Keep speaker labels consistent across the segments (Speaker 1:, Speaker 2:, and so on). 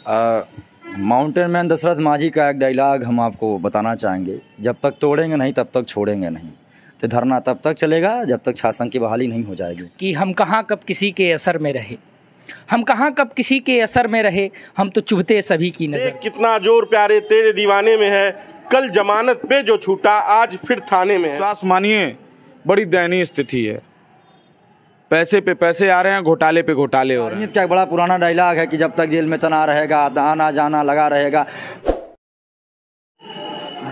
Speaker 1: Mountain man Dasharath माझी का एक डायलॉग हम आपको बताना चाहेंगे, जब तक तोड़ेंगे नहीं तब तक छोड़ेंगे नहीं। तो धरना तब तक चलेगा जब तक शासन की बहाली नहीं हो जाएगी।
Speaker 2: कि हम कहाँ कब किसी के असर में रहे, हम कहाँ कब किसी के असर में रहे, हम तो चुभते सभी की नजर।
Speaker 3: कितना जोर प्यारे तेरे दीवाने में है, कल जमानत पे जो छूटा आज फिर थाने में है।
Speaker 4: विश्वास मानिए बड़ी दयनीय स्थिति है, पैसे पे पैसे आ रहे हैं, घोटाले पे घोटाले हो रहे हैं।
Speaker 1: का एक बड़ा पुराना डायलॉग है कि जब तक जेल में चना रहेगा आना जाना लगा रहेगा।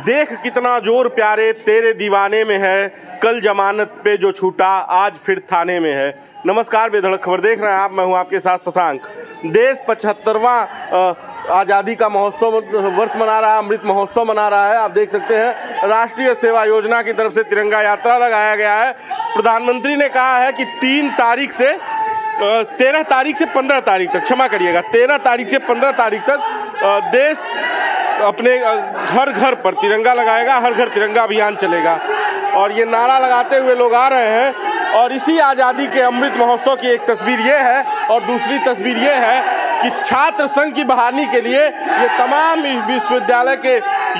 Speaker 3: देख कितना जोर प्यारे तेरे दीवाने में है, कल जमानत पे जो छूटा आज फिर थाने में है। नमस्कार, बेधड़क खबर देख रहे हैं आप, मैं हूं आपके साथ शशांक। देश 75वां आज़ादी का महोत्सव वर्ष मना रहा है, अमृत महोत्सव मना रहा है। आप देख सकते हैं राष्ट्रीय सेवा योजना की तरफ से तिरंगा यात्रा लगाया गया है। प्रधानमंत्री ने कहा है कि 13 तारीख से 15 तारीख तक, क्षमा करिएगा, 13 तारीख से 15 तारीख तक देश अपने हर घर पर तिरंगा लगाएगा, हर घर तिरंगा अभियान चलेगा। और ये नारा लगाते हुए लोग आ रहे हैं। और इसी आज़ादी के अमृत महोत्सव की एक तस्वीर ये है और दूसरी तस्वीर ये है कि छात्र संघ की बहाली के लिए ये तमाम विश्वविद्यालय के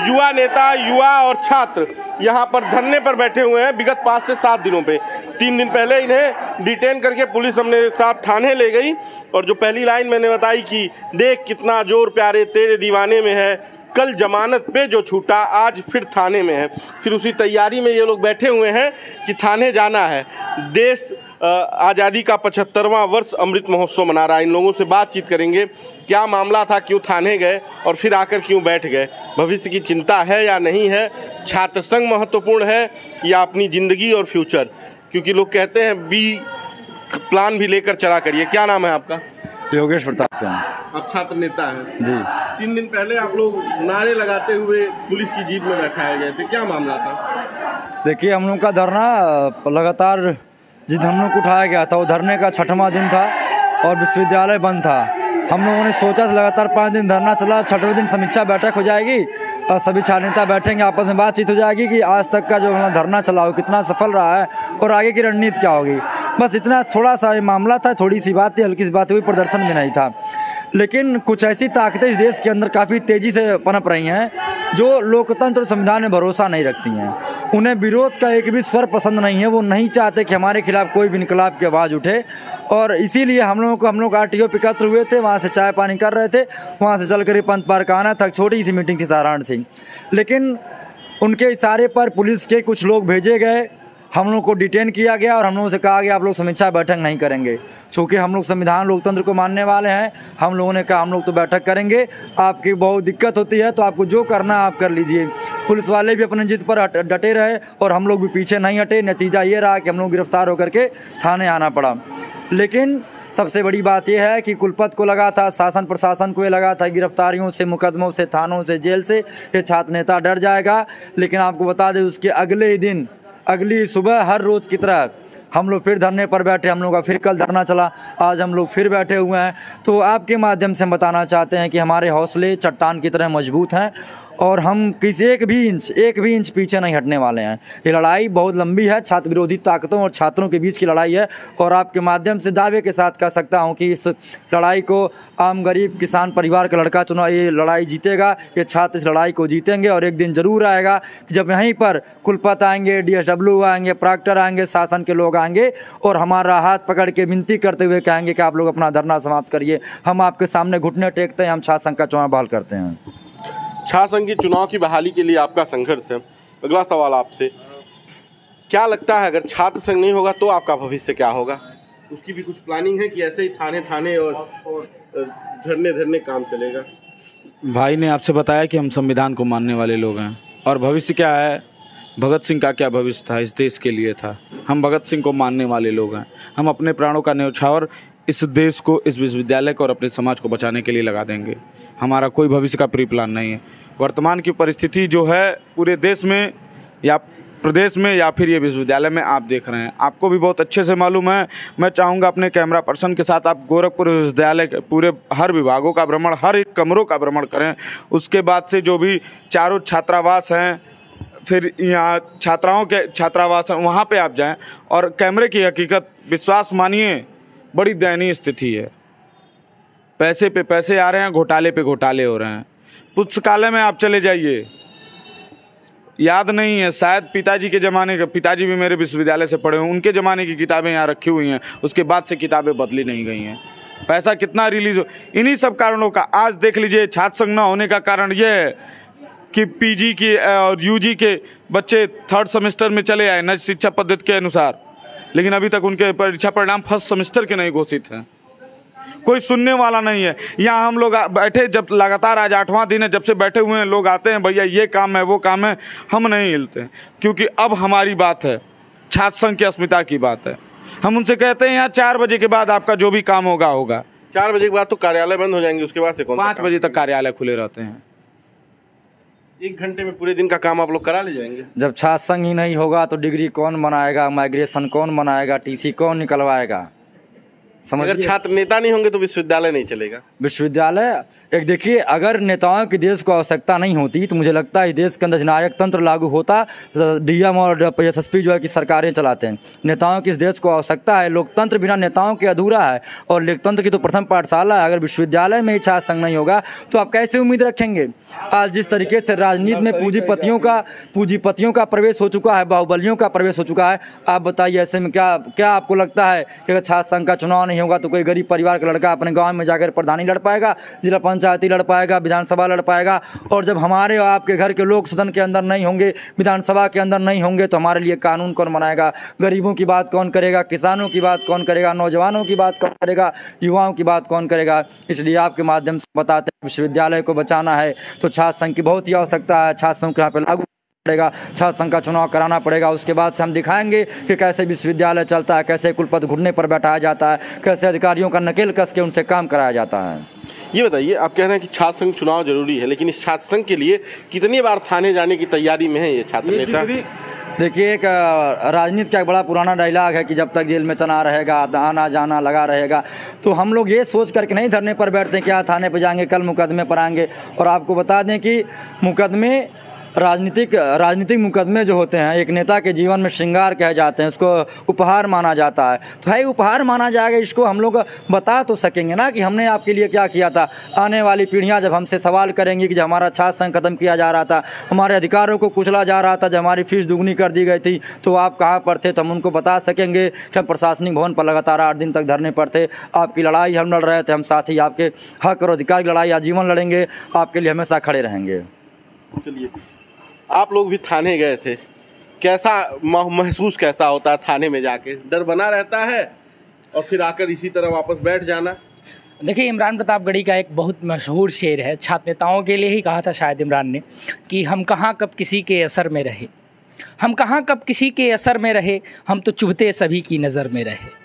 Speaker 3: युवा नेता, युवा और छात्र यहाँ पर धरने पर बैठे हुए हैं विगत 5 से 7 दिनों पे। 3 दिन पहले इन्हें डिटेन करके पुलिस हमने साथ थाने ले गई। और जो पहली लाइन मैंने बताई कि देख कितना जोर प्यारे तेरे दीवाने में है, कल जमानत पे जो छूटा आज फिर थाने में है। फिर उसी तैयारी में ये लोग बैठे हुए हैं कि थाने जाना है। देश आज़ादी का 75वां वर्ष अमृत महोत्सव मना रहा है। इन लोगों से बातचीत करेंगे, क्या मामला था, क्यों थाने गए और फिर आकर क्यों बैठ गए, भविष्य की चिंता है या नहीं है, छात्र संघ महत्वपूर्ण है या अपनी ज़िंदगी और फ्यूचर। क्योंकि लोग कहते हैं बी प्लान भी लेकर चला करिए। क्या नाम है आपका?
Speaker 1: योगेश प्रताप सिंह।
Speaker 3: आप छात्र नेता हैं
Speaker 1: जी।
Speaker 3: 3 दिन पहले आप लोग नारे लगाते हुए पुलिस की जीप में बैठाए गए थे, क्या मामला था?
Speaker 1: देखिए, हम लोग का धरना लगातार जिस हम लोग को उठाया गया था वो धरने का 6वां दिन था और विश्वविद्यालय बंद था। हम लोगों ने सोचा लगातार 5 दिन धरना चला, 6वें दिन समीक्षा बैठक हो जाएगी और सभी छात्र नेता बैठेंगे, आपस में बातचीत हो जाएगी कि आज तक का जो हमारा धरना चला हो कितना सफल रहा है और आगे की रणनीति क्या होगी। बस इतना थोड़ा सा मामला था, थोड़ी सी बात थी, हल्की सी बात हुई, प्रदर्शन भी नहीं था। लेकिन कुछ ऐसी ताकतें इस देश के अंदर काफ़ी तेज़ी से पनप रही हैं जो लोकतंत्र और संविधान में भरोसा नहीं रखती हैं। उन्हें विरोध का एक भी स्वर पसंद नहीं है, वो नहीं चाहते कि हमारे खिलाफ कोई भी इनकलाब की आवाज़ उठे। और इसीलिए हम लोग RTO पे एकत्र हुए थे, वहाँ से चाय पानी कर रहे थे, वहाँ से चल कर पंत पार्क आना था। छोटी सी मीटिंग थी साधारण सी, लेकिन उनके इशारे पर पुलिस के कुछ लोग भेजे गए, हम लोग को डिटेन किया गया और हम लोगों से कहा गया आप लोग समीक्षा बैठक नहीं करेंगे। चूँकि हम लोग संविधान लोकतंत्र को मानने वाले हैं, हम लोगों ने कहा हम लोग तो बैठक करेंगे, आपकी बहुत दिक्कत होती है तो आपको जो करना है आप कर लीजिए। पुलिस वाले भी अपने जिद पर डटे रहे और हम लोग भी पीछे नहीं हटे। नतीजा ये रहा कि हम लोग गिरफ्तार होकर के थाने आना पड़ा। लेकिन सबसे बड़ी बात यह है कि कुलपति को लगा था, शासन प्रशासन को ये लगा था गिरफ्तारियों से, मुकदमों से, थानों से, जेल से ये छात्र नेता डर जाएगा। लेकिन आपको बता दें उसके अगले ही दिन, अगली सुबह हर रोज़ की तरह हम लोग फिर धरने पर बैठे। हम लोग का फिर कल धरना चला, आज हम लोग फिर बैठे हुए हैं। तो आपके माध्यम से हम बताना चाहते हैं कि हमारे हौसले चट्टान की तरह मजबूत हैं और हम किसी एक भी इंच पीछे नहीं हटने वाले हैं। ये लड़ाई बहुत लंबी है, छात्र विरोधी ताकतों और छात्रों के बीच की लड़ाई है। और आपके माध्यम से दावे के साथ कह सकता हूं कि इस लड़ाई को आम गरीब किसान परिवार का लड़का चुना ये लड़ाई जीतेगा। ये छात्र इस लड़ाई को जीतेंगे और एक दिन ज़रूर आएगा कि जब यहीं पर कुलपति आएंगे, DSW आएंगे, प्रॉक्टर आएंगे, शासन के लोग आएंगे और हमारा हाथ पकड़ के विनती करते हुए कहेंगे कि आप लोग अपना धरना समाप्त करिए, हम आपके सामने घुटने टेकते हैं, हम छात्र संघ का चुनाव बहाल करते हैं।
Speaker 3: छात्र संघ की चुनाव की बहाली के लिए आपका संघर्ष है। अगला सवाल आपसे, क्या लगता है अगर छात्र संघ नहीं होगा तो आपका भविष्य क्या होगा? उसकी भी कुछ प्लानिंग है कि ऐसे ही थाने और धरने काम चलेगा?
Speaker 4: भाई ने आपसे बताया कि हम संविधान को मानने वाले लोग हैं और भविष्य क्या है, भगत सिंह का क्या भविष्य था, इस देश के लिए था। हम भगत सिंह को मानने वाले लोग हैं। हम अपने प्राणों का न्यौछावर इस देश को, इस विश्वविद्यालय को और अपने समाज को बचाने के लिए लगा देंगे। हमारा कोई भविष्य का प्री प्लान नहीं है। वर्तमान की परिस्थिति जो है पूरे देश में या प्रदेश में या फिर ये विश्वविद्यालय में आप देख रहे हैं, आपको भी बहुत अच्छे से मालूम है। मैं चाहूँगा अपने कैमरा पर्सन के साथ आप गोरखपुर विश्वविद्यालय के पूरे हर विभागों का भ्रमण, हर एक कमरों का भ्रमण करें। उसके बाद से जो भी चारों छात्रावास हैं, फिर यहाँ छात्राओं के छात्रावास हैं, वहाँ पे आप जाएं और कैमरे की हकीकत, विश्वास मानिए बड़ी दयनीय स्थिति है। पैसे पे पैसे आ रहे हैं, घोटाले पे घोटाले हो रहे हैं। पुस्तकालय में आप चले जाइए, याद नहीं है, शायद पिताजी के ज़माने का, पिताजी भी मेरे विश्वविद्यालय से पढ़े हुए, उनके ज़माने की किताबें यहाँ रखी हुई हैं, उसके बाद से किताबें बदली नहीं गई हैं। पैसा कितना रिलीज हो, इन्हीं सब कारणों का। आज देख लीजिए, छात्र संघ न होने का कारण यह है कि पीजी की और यूजी के बच्चे 3rd सेमेस्टर में चले आए नई शिक्षा पद्धति के अनुसार, लेकिन अभी तक उनके परीक्षा परिणाम 1st सेमेस्टर के नहीं घोषित हैं। कोई सुनने वाला नहीं है। यहाँ हम लोग बैठे, जब लगातार आज 8वां दिन है जब से बैठे हुए हैं, लोग आते हैं, भैया ये काम है वो काम है, हम नहीं हिलते, क्योंकि अब हमारी बात है, छात्र संघ की अस्मिता की बात है। हम उनसे कहते हैं यहाँ 4 बजे के बाद आपका जो भी काम होगा होगा।
Speaker 3: 4 बजे के बाद तो कार्यालय बंद हो जाएंगे, उसके बाद से कौन
Speaker 4: 5 बजे तक कार्यालय खुले रहते हैं।
Speaker 3: 1 घंटे में पूरे दिन का काम आप लोग करा ले जाएंगे।
Speaker 1: जब छात्र संघ ही नहीं होगा तो डिग्री कौन बनाएगा, माइग्रेशन कौन बनाएगा, टीसी कौन निकलवाएगा?
Speaker 3: अगर छात्र नेता नहीं होंगे तो विश्वविद्यालय नहीं चलेगा।
Speaker 1: विश्वविद्यालय एक देखिए, अगर नेताओं की देश को आवश्यकता नहीं होती तो मुझे लगता है इस देश के अंदर नायक तंत्र लागू होता। डीएम और एसएसपी जो है कि सरकारें चलाते हैं, नेताओं की इस देश को आवश्यकता है। लोकतंत्र बिना नेताओं के अधूरा है, और लोकतंत्र की तो प्रथम पाठशाला है। अगर विश्वविद्यालय में ही छात्र संघ नहीं होगा तो आप कैसे उम्मीद रखेंगे? आज जिस तरीके से राजनीति में पूंजीपतियों का प्रवेश हो चुका है, बाहुबलियों का प्रवेश हो चुका है, आप बताइए ऐसे में क्या आपको लगता है कि अगर छात्र संघ का चुनाव नहीं होगा तो कोई गरीब परिवार का लड़का अपने गाँव में जाकर प्रधानी लड़ पाएगा, जिला पंचायती लड़ पाएगा, विधानसभा लड़ पाएगा? और जब हमारे और आपके घर के लोग सदन के अंदर नहीं होंगे, विधानसभा के अंदर नहीं होंगे, तो हमारे लिए कानून कौन बनाएगा? गरीबों की बात कौन करेगा? किसानों की बात कौन करेगा? नौजवानों की बात कौन करेगा? युवाओं की बात कौन करेगा? इसलिए आपके माध्यम से बताते हैं, विश्वविद्यालय को बचाना है तो छात्र संघ की बहुत ही आवश्यकता है। छात्र संघ को यहाँ पे लागू पड़ेगा, छात्र संघ का चुनाव कराना पड़ेगा। उसके बाद से हम दिखाएंगे कि कैसे विश्वविद्यालय चलता है, कैसे कुलपति घुटने पर बैठाया जाता है, कैसे अधिकारियों का नकेल कस के उनसे काम कराया जाता है।
Speaker 3: ये बताइए, आप कह रहे हैं कि छात्र संघ चुनाव जरूरी है, लेकिन इस छात्र संघ के लिए कितनी बार थाने जाने की तैयारी में है ये छात्र नेता?
Speaker 1: देखिए, एक राजनीति का एक बड़ा पुराना डायलॉग है कि जब तक जेल में चना रहेगा, आना जाना लगा रहेगा। तो हम लोग ये सोच करके नहीं धरने पर बैठते कि आज थाने पर जाएंगे, कल मुकदमे पर आएंगे। और आपको बता दें कि मुकदमे, राजनीतिक मुकदमे जो होते हैं, एक नेता के जीवन में श्रृंगार कहे जाते हैं, उसको उपहार माना जाता है। तो है उपहार माना जाएगा, इसको हम लोग बता तो सकेंगे ना कि हमने आपके लिए क्या किया था। आने वाली पीढ़ियां जब हमसे सवाल करेंगी कि जब हमारा छात्र संघ खत्म किया जा रहा था, हमारे अधिकारों को कुचला जा रहा था, जब हमारी फीस दुगनी कर दी गई थी, तो आप कहाँ पर थे? तो हम उनको बता सकेंगे कि हम प्रशासनिक भवन पर लगातार 8 दिन तक धरने पर थे, आपकी लड़ाई हम लड़ रहे थे, हम साथ ही आपके हक और अधिकार की लड़ाई आजीवन लड़ेंगे, आपके लिए हमेशा खड़े रहेंगे।
Speaker 3: चलिए, आप लोग भी थाने गए थे, कैसा महसूस कैसा होता है थाने में जाके? डर बना रहता है और फिर आकर इसी तरह वापस बैठ जाना?
Speaker 2: देखिए, इमरान प्रतापगढ़ी का एक बहुत मशहूर शेर है, छात्र नेताओं के लिए ही कहा था शायद इमरान ने, कि हम कहाँ कब किसी के असर में रहे, हम कहाँ कब किसी के असर में रहे, हम तो चुभते सभी की नज़र में रहे।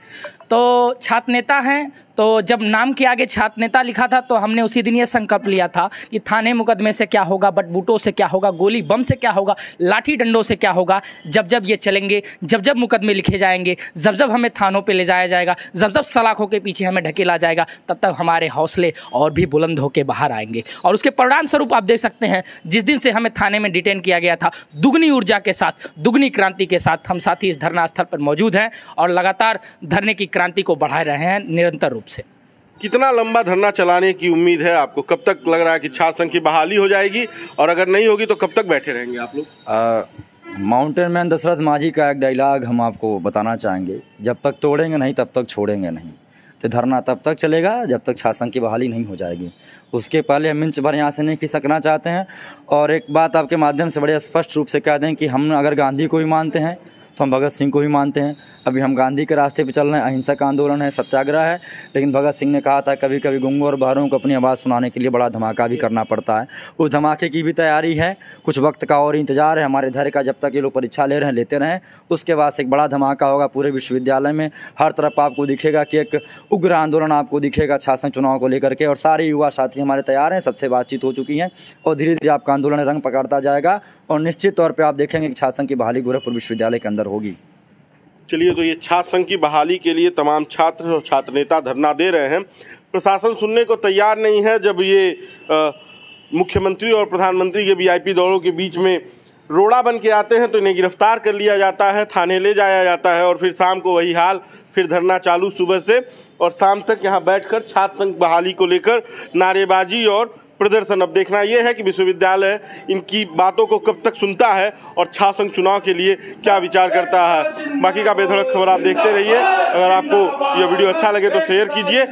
Speaker 2: तो छात्र नेता हैं, तो जब नाम के आगे छात्र नेता लिखा था तो हमने उसी दिन ये संकल्प लिया था कि थाने मुकदमे से क्या होगा, बटबूटों से क्या होगा, गोली बम से क्या होगा, लाठी डंडों से क्या होगा। जब जब ये चलेंगे, जब जब मुकदमे लिखे जाएंगे, जब जब हमें थानों पे ले जाया जाएगा, जब जब सलाखों के पीछे हमें ढकेला जाएगा, तब तक हमारे हौसले और भी बुलंद होकर बाहर आएंगे। और उसके परिणाम स्वरूप आप देख सकते हैं, जिस दिन से हमें थाने में डिटेन किया गया था, दुगनी ऊर्जा के साथ, दुगनी क्रांति के साथ हम साथी इस धरना स्थल पर मौजूद हैं और लगातार धरने की क्रांति को बढ़ा रहे हैं निरंतर रूप से।
Speaker 3: कितना लंबा धरना चलाने की उम्मीद है आपको? कब तक लग रहा है कि छात्र संघ की बहाली हो जाएगी, और अगर नहीं होगी तो कब तक बैठे रहेंगे आप लोग?
Speaker 1: माउंटेन मैन दशरथ माझी का एक डायलॉग हम आपको बताना चाहेंगे, जब तक तोड़ेंगे नहीं तब तक छोड़ेंगे नहीं। तो धरना तब तक चलेगा जब तक छात्र संघ की बहाली नहीं हो जाएगी। उसके पहले हम इंच भर यहाँ से नहीं खिसकना चाहते हैं। और एक बात आपके माध्यम से बड़े स्पष्ट रूप से कह दें कि हम अगर गांधी को भी मानते हैं तो हम भगत सिंह को भी मानते हैं। अभी हम गांधी के रास्ते पे चल रहे हैं, अहिंसक आंदोलन है, सत्याग्रह है। लेकिन भगत सिंह ने कहा था कभी कभी गूंगों और बहरों को अपनी आवाज़ सुनाने के लिए बड़ा धमाका भी करना पड़ता है। उस धमाके की भी तैयारी है, कुछ वक्त का और इंतजार है हमारे धैर्य का। जब तक ये लोग परीक्षा ले रहे हैं, लेते रहें, उसके बाद से एक बड़ा धमाका होगा पूरे विश्वविद्यालय में। हर तरफ आपको दिखेगा कि एक उग्र आंदोलन आपको दिखेगा छात्र संघ चुनाव को लेकर के। और सारे युवा साथी हमारे तैयार हैं, सबसे बातचीत हो चुकी है और धीरे धीरे आपका आंदोलन रंग पकड़ता जाएगा और निश्चित तौर पर आप देखेंगे कि छात्र संघ की बहाली गोरखपुर विश्वविद्यालय के अंदर होगी।
Speaker 3: चलिए, तो ये छात्र संघ की बहाली के लिए तमाम छात्र और छात्र नेता धरना दे रहे हैं। प्रशासन सुनने को तैयार नहीं है। जब ये मुख्यमंत्री और प्रधानमंत्री के वीआईपी दौड़ों के बीच में रोड़ा बन के आते हैं तो इन्हें गिरफ्तार कर लिया जाता है, थाने ले जाया जाता है और फिर शाम को वही हाल, फिर धरना चालू सुबह से। और शाम तक यहाँ बैठकर छात्र संघ बहाली को लेकर नारेबाजी और प्रदर्शन। अब देखना यह है कि विश्वविद्यालय इनकी बातों को कब तक सुनता है और छात्र संघ चुनाव के लिए क्या विचार करता है। बाकी का बेधड़क खबर आप देखते रहिए। अगर आपको यह वीडियो अच्छा लगे तो शेयर कीजिए,